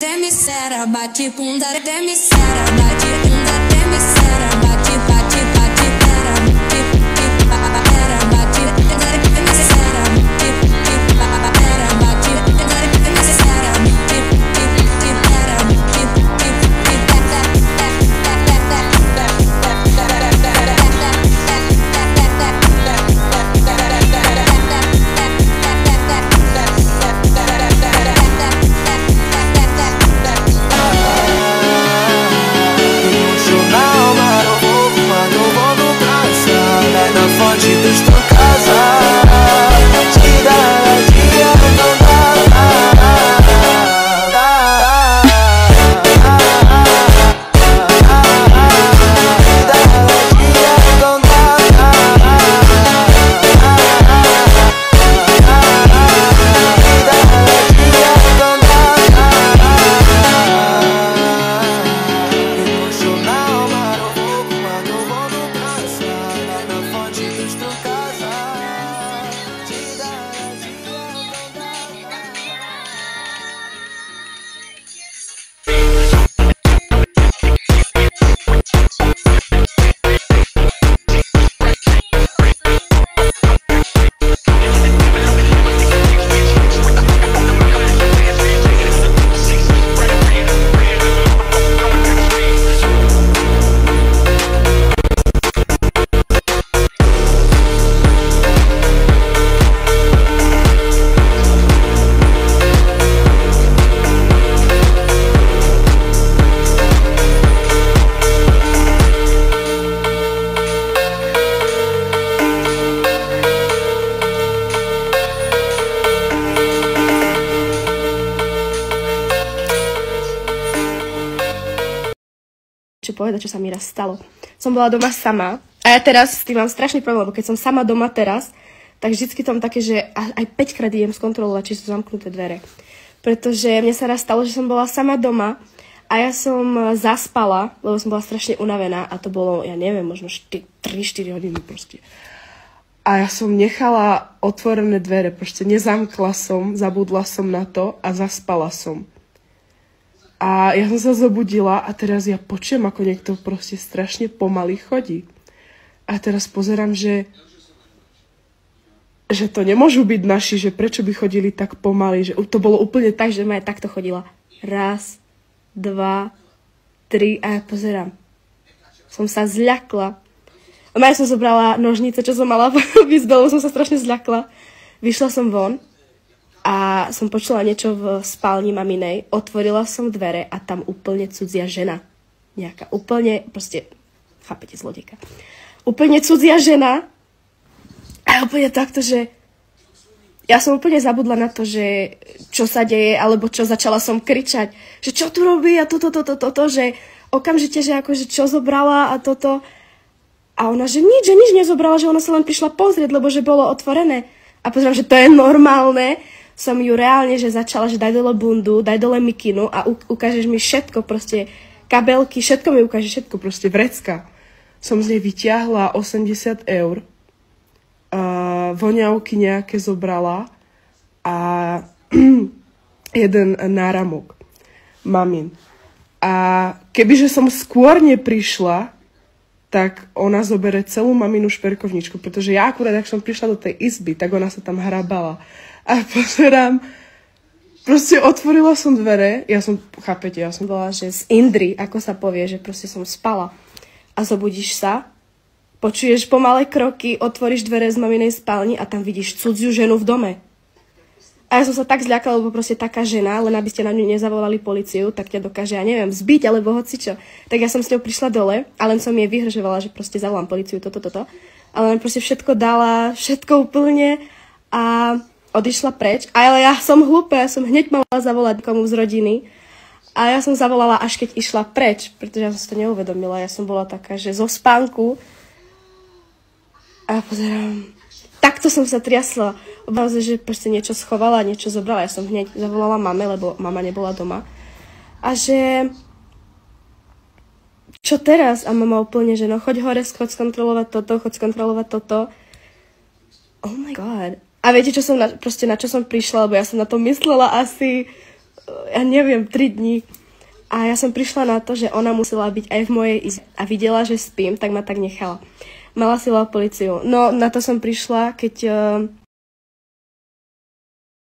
Demissera, bate bunda, demissera, bate bunda, demissera, bate, bate, bate, pera, pera, bate, demissera, pera, bate, demissera, povedať, čo sa mi raz stalo. Som bola doma sama a ja teraz s tým mám strašný problém, lebo keď som sama doma teraz, tak vždycky tam také, že aj 5 krát idem skontrolovať, či sú zamknuté dvere. Pretože mne sa raz stalo, že som bola sama doma a ja som zaspala, lebo som bola strašne unavená a to bolo, ja neviem, možno 3-4 hodiny proste. A ja som nechala otvorené dvere, proste nezamkla som, zabudla som na to a zaspala som. A ja som sa zobudila a teraz ja počujem, ako niekto proste strašne pomaly chodí. A teraz pozerám, že to nemôžu byť naši, že prečo by chodili tak pomaly. Že to bolo úplne tak, že ma aj takto chodila. 1, 2, 3 a ja pozerám. Som sa zľakla. A ja som zobrala nožnice, čo som mala v izbe, lebo som sa strašne zľakla. Vyšla som von. A som počula niečo v spálni maminej, otvorila som dvere a tam úplne cudzia žena. Nejaká úplne, proste, chápete, zlodejka. Úplne cudzia žena a úplne takto, že ja som úplne zabudla na to, že čo sa deje, alebo čo, začala som kričať, že čo tu robí a toto, že okamžite, že akože čo zobrala a toto. A ona, že nič nezobrala, že ona sa len prišla pozrieť, lebo že bolo otvorené. A pozriem, že to je normálne. Som ju reálne, že začala, že daj dole bundu, daj dole mikinu a ukážeš mi všetko, proste kabelky, všetko mi ukáže, všetko, proste vrecka. Som z nej vyťahla 80 €, voňavky nejaké zobrala a jeden náramok mamin. A kebyže som skôr neprišla, tak ona zobere celú maminu šperkovničku, pretože ja akurát, ak som prišla do tej izby, tak ona sa tam hrabala. A pozerám, proste otvorila som dvere, chápete, ja som bola, že z Indry, ako sa povie, že proste som spala. A zobudíš sa, počuješ pomalé kroky, otvoríš dvere z maminej spálni a tam vidíš cudziu ženu v dome. A ja som sa tak zľakala, lebo proste taká žena, len aby ste na ňu nezavolali políciu, tak ťa dokáže, ja neviem, zbiť, alebo hocičo. Tak ja som s ňou prišla dole a len som jej vyhržovala, že proste zavolám políciu, toto. Ale len proste všetko dala, všetko úplne a odišla preč. Ale ja som hlúpa, ja som hneď mala zavolať komu z rodiny. A ja som zavolala, až keď išla preč, pretože ja som si to neuvedomila. Ja som bola taká, že zo spánku. A ja pozerám, takto som sa triasla. Obávam sa, že proste niečo schovala, niečo zobrala. Ja som hneď zavolala mame, lebo mama nebola doma. A že čo teraz? A mama úplne, že no choď hore, choď skontrolovať toto. Oh my god. A viete, čo som na čo som prišla, lebo ja som na to myslela asi ja neviem, 3 dní. A ja som prišla na to, že ona musela byť aj v mojej izbe a videla, že spím, tak ma tak nechala. Mala si volať políciu. No, na to som prišla, keď